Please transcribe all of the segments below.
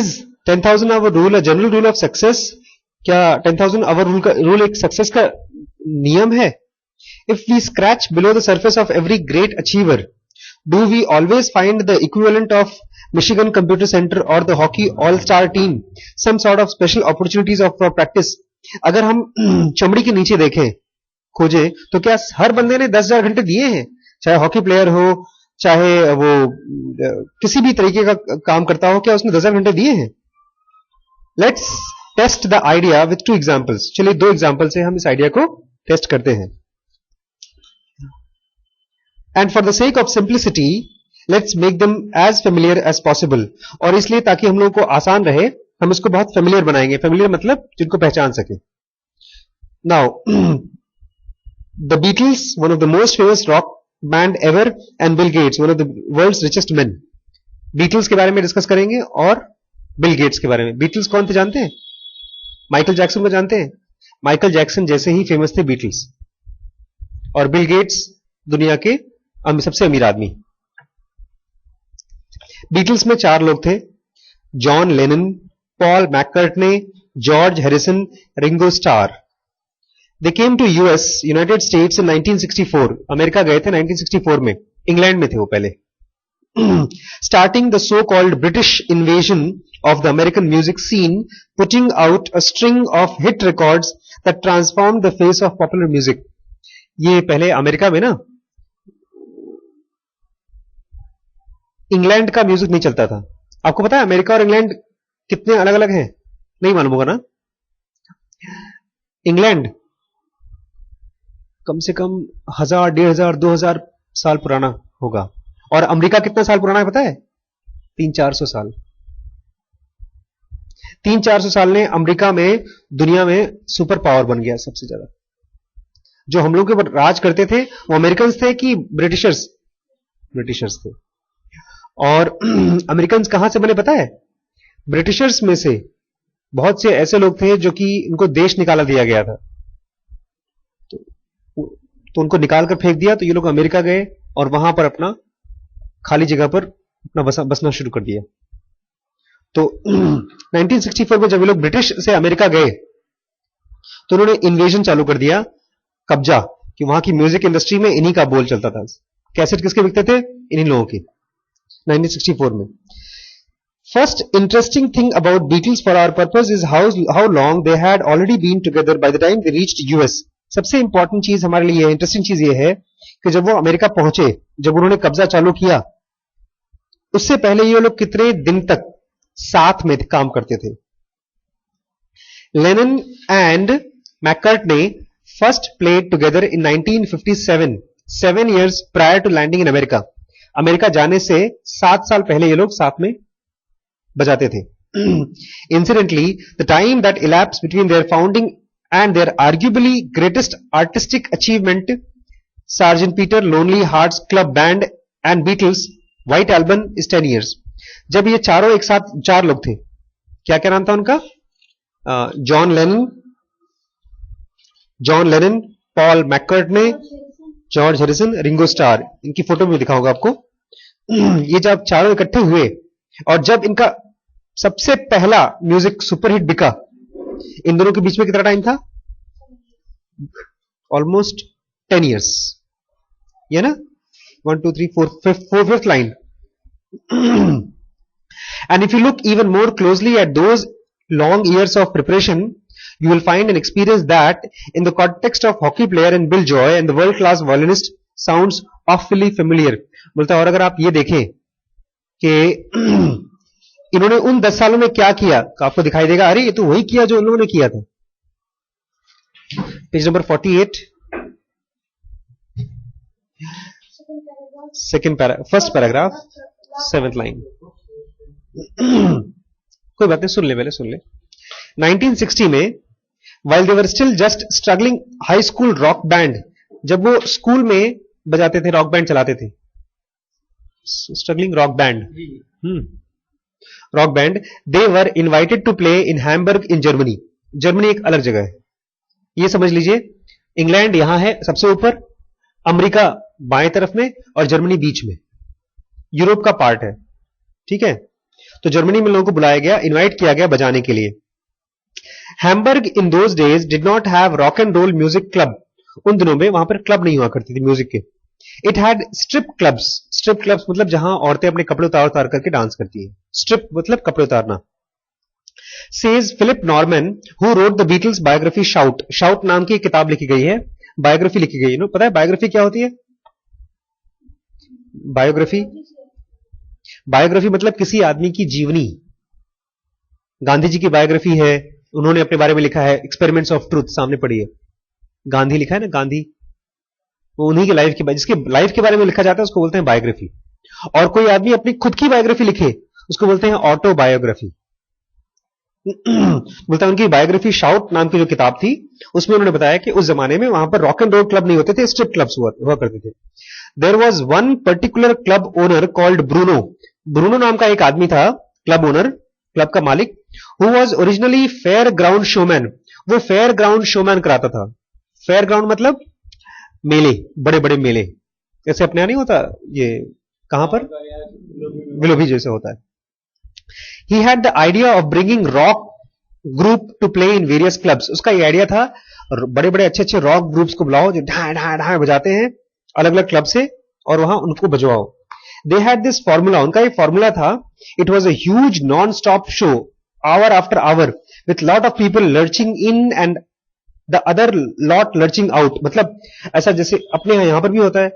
Is 10,000 hour rule a general rule of success? क्या 10,000 hour rule एक success का नियम है? If we scratch below the surface of every great achiever, do we always find the equivalent of Michigan Computer Center or the hockey all-star team, some sort of special opportunities of practice? अगर हम चमड़ी के नीचे देखें, खोजे, तो क्या हर बंदे ने 10,000 घंटे दिए हैं? चाहे हॉकी प्लेयर हो, चाहे वो किसी भी तरीके का काम करता हो, क्या उसने 10,000 घंटे दिए हैं? Let's test the idea with two examples. चलिए 2 एग्जाम्पल से हम इस आइडिया को टेस्ट करते हैं. And for the sake of simplicity, let's make them as familiar as possible. और इसलिए ताकि हम लोगों को आसान रहे, हम इसको बहुत familiar बनाएंगे. Familiar मतलब जिनको पहचान सके. Now, the Beatles, one of the most famous rock band ever, and Bill Gates, one of the world's richest men. Beatles के बारे में डिस्कस करेंगे और बिल गेट्स के बारे में. Beatles कौन थे जानते हैं? माइकल जैक्सन को जानते हैं? माइकल जैक्सन जैसे ही फेमस थे बीटल्स. और बिल गेट्स दुनिया के सबसे अमीर आदमी. बीटल्स में 4 लोग थे: John Lennon, Paul McCartney, George Harrison, Ringo Starr. They came to US, United States in 1964. अमेरिका गए थे 1964 में. इंग्लैंड में थे वो पहले. Starting the so-called British invasion of the American music scene, putting out a string of hit records that transformed the face of popular music. ये पहले अमेरिका में ना इंग्लैंड का म्यूजिक नहीं चलता था. आपको पता है अमेरिका और इंग्लैंड कितने अलग अलग हैं? नहीं मालूम होगा ना. इंग्लैंड कम से कम 1000, 1500, 2000 साल पुराना होगा. और अमेरिका कितना साल पुराना है पता है? 300-400 साल. 300-400 साल ने अमेरिका में दुनिया में सुपर पावर बन गया सबसे ज्यादा. जो हम लोग के ऊपर राज करते थे वो अमेरिकन थे कि ब्रिटिशर्स? ब्रिटिशर्स थे. और अमेरिकन कहां से बने पता है? ब्रिटिशर्स में से बहुत से ऐसे लोग थे जो कि इनको देश निकाला दिया गया था, तो उनको निकाल कर फेंक दिया. तो ये लोग अमेरिका गए और वहां पर अपना खाली जगह पर अपना बसना शुरू कर दिया. तो 1964 में जब ये लोग ब्रिटिश से अमेरिका गए तो उन्होंने इन्वेजन चालू कर दिया, कब्जा, कि वहां की म्यूजिक इंडस्ट्री में इन्हीं का बोल चलता था. कैसेट किसके बिकते थे? इन्हीं लोगों के. 1964 में. First interesting thing about Beatles for our purpose is how long they had already been together by the time they reached US. सबसे इंपॉर्टेंट चीज हमारे लिए, इंटरेस्टिंग चीज ये है कि जब वो अमेरिका पहुंचे, जब उन्होंने कब्जा चालू किया, उससे पहले ये लोग कितने दिन तक साथ में काम करते थे. Lennon and McCartney first played together in 1957, 7 years prior to landing in America. अमेरिका जाने से 7 साल पहले ये लोग साथ में बजाते थे. Incidentally, the time that elapsed between their founding and their arguably greatest artistic achievement, Sgt. Peter, Lonely Hearts Club Band and Beatles, White Album, is 10 years. जब ये चारों एक साथ 4 लोग थे, क्या क्या नाम था उनका? John Lennon, Paul McCartney, George Harrison, Ringo Starr. इनकी फोटो में दिखाऊंगा आपको. ये जब चारों इकट्ठे हुए और जब इनका सबसे पहला म्यूजिक सुपरहिट बिका, इन दोनों के बीच में कितना टाइम था? Almost 10 years. ये ना 1 2 3 4 5th line. And if you look even more closely at those long years of preparation, you will find and experience that in the context of hockey player and Bill Joy and the world class violinist sounds awfully familiar. बोलता है और अगर आप ये देखें कि इन्होंने उन 10 सालों में क्या किया, तो आपको दिखाई देगा अरे ये तो वही किया जो उन लोगों ने किया था. Page number 48, first paragraph, 7th line. कोई बात नहीं, सुन ले, पहले सुन ले. 1960 में while they were still just struggling high school rock band, जब वो स्कूल में बजाते थे, रॉक बैंड चलाते थे, struggling rock band, rock band, they were invited to play in Hamburg in Germany. Germany एक अलग जगह है, ये समझ लीजिए. इंग्लैंड यहां है सबसे ऊपर, अमेरिका बाएं तरफ में और जर्मनी बीच में, यूरोप का पार्ट है. ठीक है. तो जर्मनी में लोगों को बुलाया गया, इनवाइट किया गया बजाने के लिए। Hamburg in those days did not have rock and roll music club. उन दिनों में वहां पर क्लब नहीं हुआ करती थी म्यूजिक के। It had strip clubs. Strip clubs मतलब जहां औरतें अपने कपड़े उतार उतार करके डांस करती हैं। स्ट्रिप मतलब कपड़े उतारना। Says Philip Norman who wrote the Beatles biography shout. Shout नाम की एक किताब लिखी गई है, बायोग्राफी लिखी गई है। पता है बायोग्राफी क्या होती है? बायोग्राफी, बायोग्राफी मतलब किसी आदमी की जीवनी। गांधी जी की बायोग्राफी है, उन्होंने अपने बारे में लिखा है, एक्सपेरिमेंट्स ऑफ ट्रूथ सामने पड़ी है। गांधी लिखा है ना, गांधी, वो उन्हीं की लाइफ के, जिसके लाइफ के बारे में लिखा जाता है उसको बोलते हैं बायोग्राफी। और कोई आदमी अपनी खुद की बायोग्राफी लिखे उसको बोलते हैं ऑटोबायोग्राफी। बोलता है उनकी बायोग्राफी शाउट नाम की जो किताब थी उसमें उन्होंने बताया कि उस जमाने में वहां पर रॉक एंड रोल क्लब नहीं होते थे, स्ट्रिप क्लब्स हुआ करते थे। There was one particular club owner called Bruno. Bruno नाम का एक आदमी था, क्लब ओनर, क्लब का मालिक, who was originally fair ground showman. वो फेयर ग्राउंड शोमैन कराता था। फेयर ग्राउंड मतलब मेले, बड़े बड़े मेले, जैसे अपने यहां नहीं होता ये, कहां पर, विलोभी जैसे होता है। He had the idea of bringing rock group to play in various clubs. उसका ये आइडिया था बड़े बड़े अच्छे अच्छे रॉक ग्रुप्स को बुलाओ जो ढाई ढाई ढाई बजाते हैं अलग अलग क्लब से, और वहां उनको बजवाओ। They had this formula, उनका ये फॉर्मूला था। It was a huge non-stop show, hour after hour, with lot of people lurching in and the other lot lurching out. मतलब ऐसा जैसे अपने यहां पर भी होता है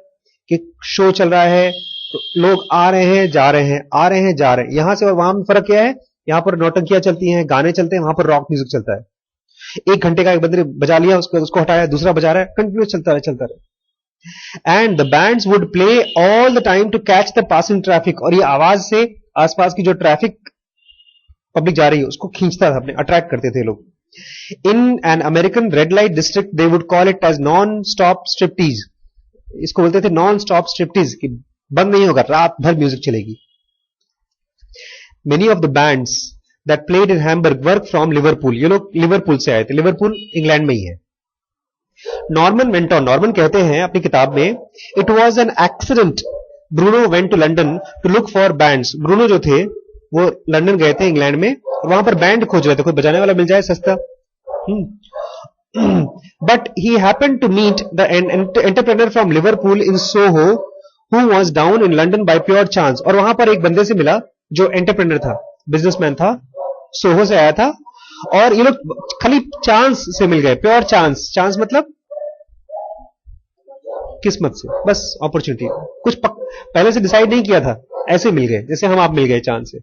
कि शो चल रहा है, लोग आ रहे हैं जा रहे हैं, आ रहे हैं जा रहे हैं। यहां से और वहां में फर्क क्या है? यहां पर नौटंकियां चलती हैं, गाने चलते हैं, वहां पर रॉक म्यूजिक चलता है। 1 घंटे का एक बंदे ने बजा लिया, उसको हटाया, दूसरा बजा रहा है, कंटिन्यूस चलता रहे। And the bands would play all the time to catch the passing traffic. और ये आवाज से आसपास की जो ट्रैफिक पब्लिक जा रही है उसको खींचता था, अपने अट्रैक्ट करते थे लोग। In an American red light district they would call it as non stop striptease. इसको बोलते थे नॉन स्टॉप स्ट्रिप्टीज, कि बंद नहीं होगा, रात भर म्यूजिक चलेगी। Many of the bands that played in Hamburg were from Liverpool. ये लोग लिवरपूल से आए थे, लिवरपूल इंग्लैंड में ही है। नॉर्मन वेंट ऑन, नॉर्मन कहते हैं अपनी किताब में, it was an accident Bruno went to London to look for bands. Bruno जो थे वो लंदन गए थे इंग्लैंड में, वहां पर बैंड खोज रहे थे, कोई बजाने वाला मिल जाए सस्ता। But he happened to meet the entrepreneur from Liverpool in Soho who was down in London by pure chance. और वहां पर एक बंदे से मिला जो एंटरप्रेन्योर था, बिजनेसमैन था, सोहो से आया था, और ये लोग खाली चांस से मिल गए। प्योर चांस, चांस मतलब किस्मत से, बस अपॉर्चुनिटी, कुछ पहले से डिसाइड नहीं किया था, ऐसे मिल गए जैसे हम आप मिल गए चांस से।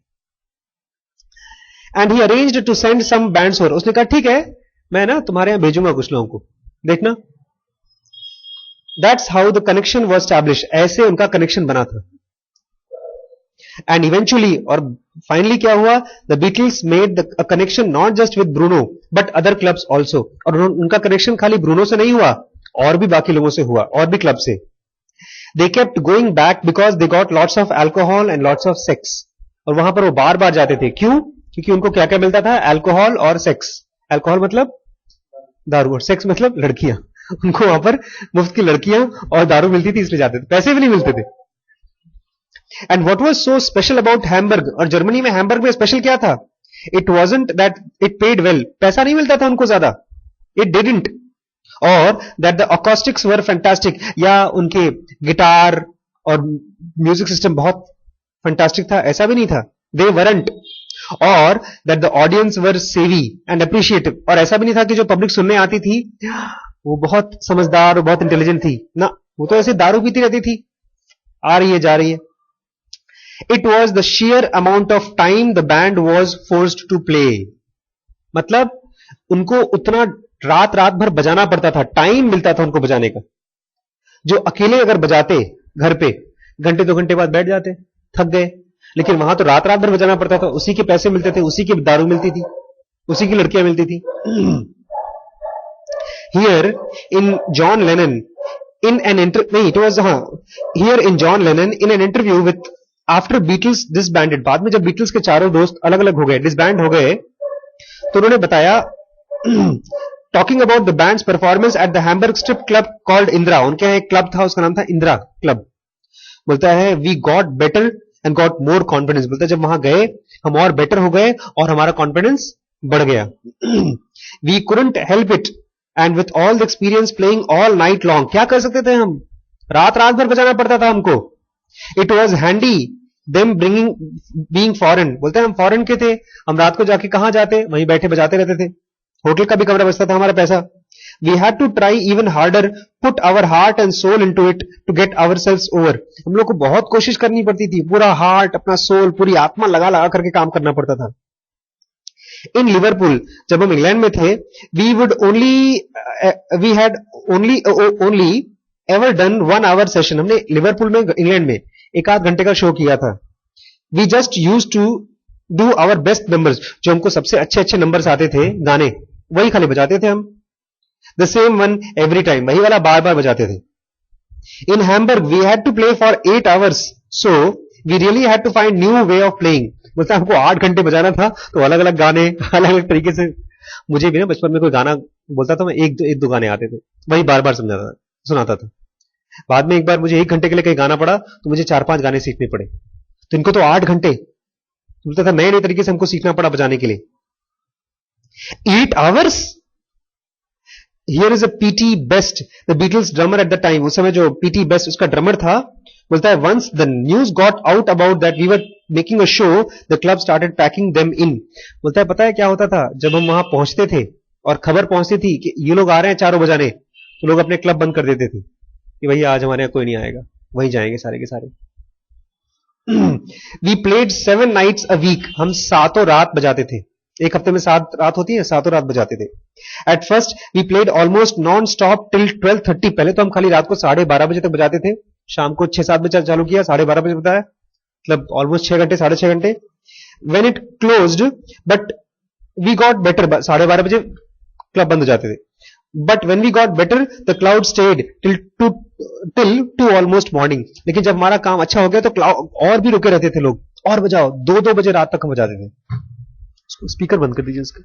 And he arranged to send some bands over. उसने कहा ठीक है मैं ना तुम्हारे यहां भेजूंगा कुछ लोगों को, देखना। That's how the connection was establish. ऐसे उनका कनेक्शन बना था। एंड इवेंचुअली, और फाइनली क्या हुआ, the Beatles made the connection not just with Bruno but other clubs also. और उनका कनेक्शन खाली ब्रूनो से नहीं हुआ, और भी बाकी लोगों से हुआ, और भी क्लब से। They kept going back because they got lots of alcohol and lots of sex. और वहां पर वो बार बार जाते थे। क्यों? क्योंकि उनको क्या क्या मिलता था? अल्कोहल और सेक्स। अल्कोहल मतलब दारू, और सेक्स मतलब लड़कियां। उनको वहां पर मुफ्त की लड़कियां और दारू मिलती थी, इसलिए जाते थे, पैसे भी नहीं मिलते थे। And what was so special about Hamburg, और जर्मनी में हैम्बर्ग में स्पेशल क्या था? It wasn't that it paid well, पैसा नहीं मिलता था उनको ज्यादा, इट डिडंट, और that the acoustics were fantastic, या उनके गिटार और म्यूजिक सिस्टम बहुत फैंटास्टिक था, ऐसा भी नहीं था। दे वरंट, और दैट द ऑडियंस वर सेवी एंड अप्रिशिएटिव, और ऐसा भी नहीं था कि जो पब्लिक सुनने आती थी वो बहुत समझदार और बहुत इंटेलिजेंट थी ना, वो तो ऐसे दारू पीती रहती थी, आ रही है जा रही है। It was the sheer amount of time the band was forced to play. मतलब उनको उतना रात रात भर बजाना पड़ता था, टाइम मिलता था उनको बजाने का। जो अकेले अगर बजाते घर पे, घंटे 2 घंटे बाद बैठ जाते, थक गए, लेकिन वहां तो रात रात भर बजाना पड़ता था, उसी के पैसे मिलते थे, उसी की दारू मिलती थी, उसी की लड़कियां मिलती थी। Here in John Lennon in an here in John Lennon in an interview with after Beatles disbanded. बाद में जब बीटल्स के चारों दोस्त अलग अलग हो गए, डिसबैंड हो गए, तो उन्होंने बताया, talking about the bands performance at the Hamburg strip club called Indira. उनके यहाँ एक क्लब था, उसका नाम था इंदिरा क्लब। बोलता है we got better and got more confidence. बोलता है जब वहां गए हम और बेटर हो गए और हमारा कॉन्फिडेंस बढ़ गया। We couldn't help it and with all the experience playing all night long, क्या कर सकते थे हम, रात रात भर बजाना पड़ता था हमको। It was handy them bringing being foreign, बोलते हैं हम फॉरेन के थे, हम रात को जाके कहां जाते, वहीं बैठे बजाते रहते थे, होटल का भी कमरा बचता था हमारा पैसा। We had to try even harder, put our heart and soul into it to get ourselves over, हम लोग को बहुत कोशिश करनी पड़ती थी, पूरा हार्ट, अपना सोल, पूरी आत्मा लगा लगा करके काम करना पड़ता था। इन लिवरपूल, जब हम इंग्लैंड में थे, we had only ever done 1 hour session, हमने लिवरपूल में इंग्लैंड में 1 घंटे का शो किया था। We just use to do our best numbers, जो हमको सबसे अच्छे अच्छे नंबर्स आते थे गाने, वही खाली बजाते थे हम, the same one every time, वही वाला बार बार बजाते थे। In Hamburg we had to play for 8 hours, so we really had to find new way of playing, बोलता हमको 8 घंटे बजाना था, तो अलग अलग गाने अलग अलग तरीके से। मुझे भी ना बचपन में कोई गाना बोलता था, मैं एक दो गाने आते थे, वही बार बार सुनाता था। बाद में एक बार मुझे 1 घंटे के लिए कहीं गाना पड़ा, तो मुझे 4-5 गाने सीखने पड़े, तो इनको तो 8 घंटे बोलता था, नए नए तरीके से हमको सीखना पड़ा बजाने के लिए। 8 hours, here is a Pete Best, the Beatles drummer at the time, उस समय जो पीटी बेस्ट उसका ड्रमर था, बोलता है once the news got out about that we were making a show, the club started packing them in, बोलता है पता है क्या होता था, जब हम वहां पहुंचते थे और खबर पहुंचती थी कि ये लोग आ रहे हैं चारों बजाने, तो लोग अपने क्लब बंद कर देते थे कि भैया आज हमारे यहाँ कोई नहीं आएगा, वहीं जाएंगे सारे के सारे। We played 7 nights a week, हम 7 रात बजाते थे, एक हफ्ते में 7 रात होती है, 7 रात बजाते थे। At first we played almost non stop till 12:30, पहले तो हम खाली रात को 12:30 बजे तक बजाते थे, शाम को 6-7 बजे चालू किया, 12:30 बजे बताया, मतलब ऑलमोस्ट 6 घंटे 6.5 घंटे। When it closed but we got better, 12:30 बजे क्लब बंद हो जाते थे, but when we got better the crowd stayed till to almost morning, लेकिन जब हमारा काम अच्छा हो गया तो क्लाउड और भी रुके रहते थे, लोग और बजाओ, 2-2 बजे रात तक हम बजाते थे। स्पीकर बंद कर दीजिए इसका।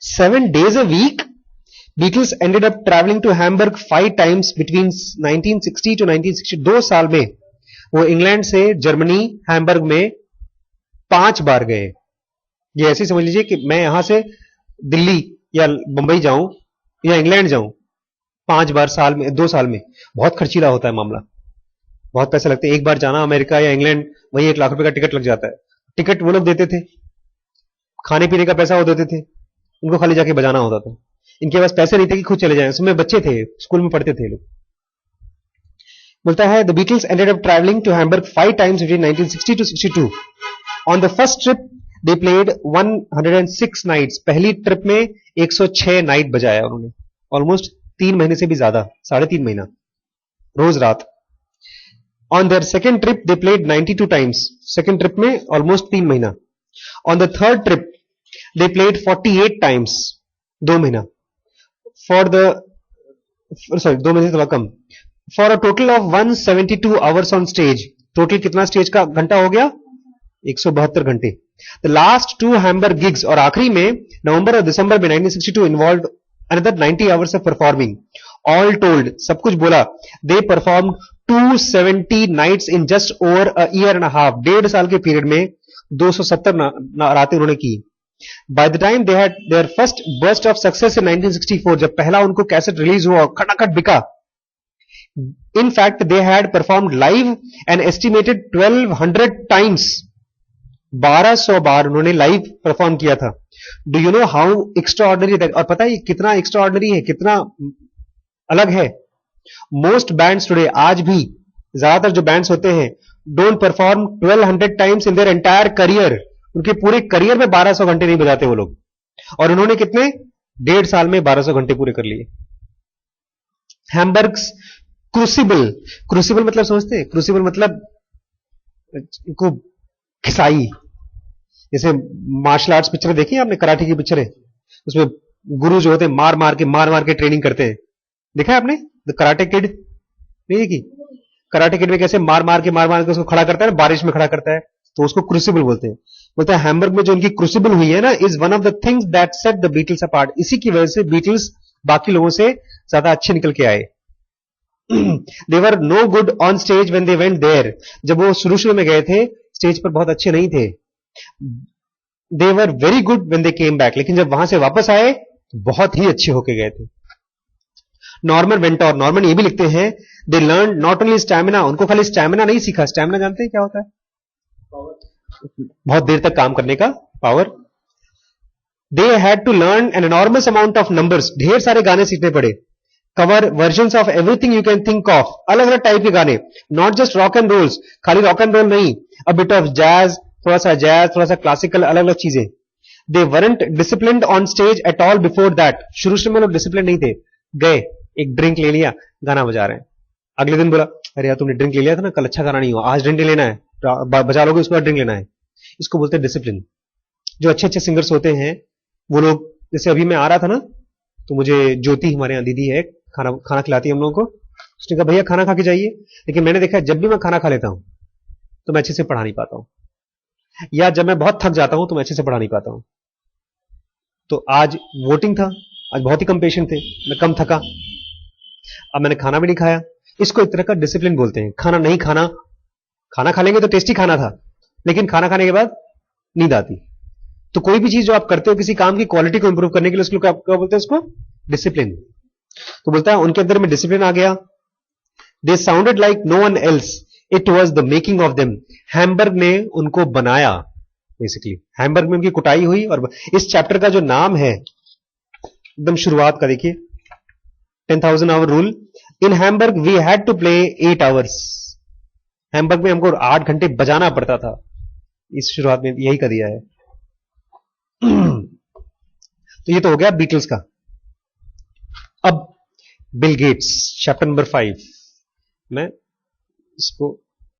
7 days a week, Beatles ended up traveling to Hamburg 5 times between 1960 to 1960, 2 साल में वो इंग्लैंड से जर्मनी हैम्बर्ग में 5 बार गए। ये ऐसे समझ लीजिए कि मैं यहां से दिल्ली या बंबई जाऊं या इंग्लैंड जाऊं 5 बार साल में, 2 साल में, बहुत खर्चीला होता है मामला, बहुत पैसे लगते हैं। एक बार जाना अमेरिका या इंग्लैंड, वही 1 लाख रुपए का टिकट लग जाता है। टिकट वो लोग देते थे, खाने पीने का पैसा वो देते थे, उनको खाली जाके बजाना होता था, इनके पास पैसे नहीं थे कि खुद चले जाएं, उसमें बच्चे थे, स्कूल में पढ़ते थे लोग। बोलता है the Beatles ended up travelling to Hamburg 5 times between 1960 to 62. On the first trip they played 106 nights, पहली ट्रिप में 106 नाइट बजाया उन्होंने, ऑलमोस्ट 3 महीने से भी ज्यादा, 3.5 महीना रोज रात। On their second trip they played 92 times, second trip में ऑलमोस्ट 3 महीना। On the third trip they played 48 times, 2 महीना। फॉर द 2 महीने से थोड़ा कम, for a total of 172 hours on stage, total कितना स्टेज का घंटा हो गया, 172 घंटे। द लास्ट 2 हैम्बर्ग गिग्स, और आखिरी में नवंबर और दिसंबर में 1962 involve another 90 hours of performing. All told, सब कुछ बोला, they perform 270 nights in just over a year and half, 1.5 साल के पीरियड में 270 रातें उन्होंने की। By the time they had their first burst of success in 1964, जब पहला उनको कैसेट रिलीज हुआ खटाखट बिका, in fact they had performed live an estimated 1200 times, 1200 बार उन्होंने लाइव परफॉर्म किया था। Do you know how extraordinary that, और पता है कितना एक्स्ट्राऑर्डिनरी है, कितना अलग है। मोस्ट बैंड्स टुडे, आज भी ज्यादातर जो बैंड्स होते हैं, don't perform 1200 times in their entire career, उनके पूरे करियर में 1200 घंटे नहीं बजाते वो लोग, और उन्होंने कितने 1.5 साल में 1200 घंटे पूरे कर लिए। हैम्बर्ग्स क्रूसिबल, क्रूसिबल मतलब समझते हैं, क्रूसिबल मतलब को खिसाई, जैसे मार्शल आर्ट्स पिक्चर देखी है आपने, कराटे की पिक्चर है, उसमें गुरु जो होते हैं मार मार के ट्रेनिंग करते हैं, देखा है आपने द कराटे किड, नहीं देखी? कराटे किड में कैसे मार मार के उसको खड़ा करता है, बारिश में खड़ा करता है, तो उसको क्रूसिबल बोलते हैं। बोलते हैं हैम्बर्ग में जो उनकी क्रूसिबल हुई है ना, is one of the things that set the Beatles apart, इसी की वजह से बीटल्स बाकी लोगों से ज्यादा अच्छे निकल के आए। They were no good on stage when they went there, जब वो शुरू में गए थे स्टेज पर बहुत अच्छे नहीं थे. They were very good when they came back, लेकिन जब वहां से वापस आए तो बहुत ही अच्छे होके गए थे. नॉर्मन वेंटोर, नॉर्मन ये भी लिखते हैं, they learn not only stamina, उनको खाली स्टैमिना नहीं सीखा. स्टैमिना जानते हैं क्या होता है? बहुत देर तक काम करने का power. They had to learn an enormous amount of numbers, ढेर सारे गाने सीखने पड़े. Cover versions of everything you can think of, अलग अलग टाइप के गाने, not just rock and rolls, खाली रॉक एंड रोल नहीं, अ बिट ऑफ जैज, थोड़ा सा क्लासिकल, अलग अलग चीजें. They weren't disciplined on stage at all before that, शुरू में लोग डिसिप्लिन नहीं थे. गए, एक ड्रिंक ले लिया, गाना बजा रहे हैं. अगले दिन बोला, अरे यार तुमने ड्रिंक ले लिया था ना, कल अच्छा गाना नहीं हुआ, आज ड्रिंक लेना है, बजा लोगे उसके बाद ड्रिंक लेना है. इसको बोलते हैं डिसिप्लिन. जो अच्छे अच्छे सिंगर्स होते हैं वो लोग, जैसे अभी मैं आ रहा था ना, तो मुझे ज्योति, हमारे यहाँ दीदी है, खाना खिलाती है हम लोगों को. उसने कहा भैया खाना खा के जाइए, लेकिन मैंने देखा जब भी मैं खाना खा लेता हूं तो मैं अच्छे से पढ़ा नहीं पाता हूं, या जब मैं बहुत थक जाता हूं तो मैं अच्छे से पढ़ा नहीं पाता हूं. तो आज वोटिंग था, आज बहुत ही कम पेशेंट थे, मैं कम थका, अब मैंने खाना भी नहीं खाया. इसको एक तरह का डिसिप्लिन बोलते हैं. खाना नहीं खाना, खाना खा लेंगे तो टेस्टी खाना था, लेकिन खाना खाने के बाद नींद आती. तो कोई भी चीज जो आप करते हो किसी काम की क्वालिटी को इंप्रूव करने के लिए, उसको क्या बोलते हैं? उसको डिसिप्लिन. तो बोलता है उनके अंदर में डिसिप्लिन आ गया. They sounded like no one else, it was the making of them. Hamburg ने उनको बनाया, बेसिकली हैमबर्ग में उनकी कुटाई हुई. और इस चैप्टर का जो नाम है एकदम शुरुआत का देखिए, 10,000 hour rule. In Hamburg we had to play 8 hours. Hamburg में हमको 8 घंटे बजाना पड़ता था. इस शुरुआत में यही कर दिया है. तो ये तो हो गया बीटल्स का. अब बिल गेट्स, चैप्टर नंबर 5. मैं इसको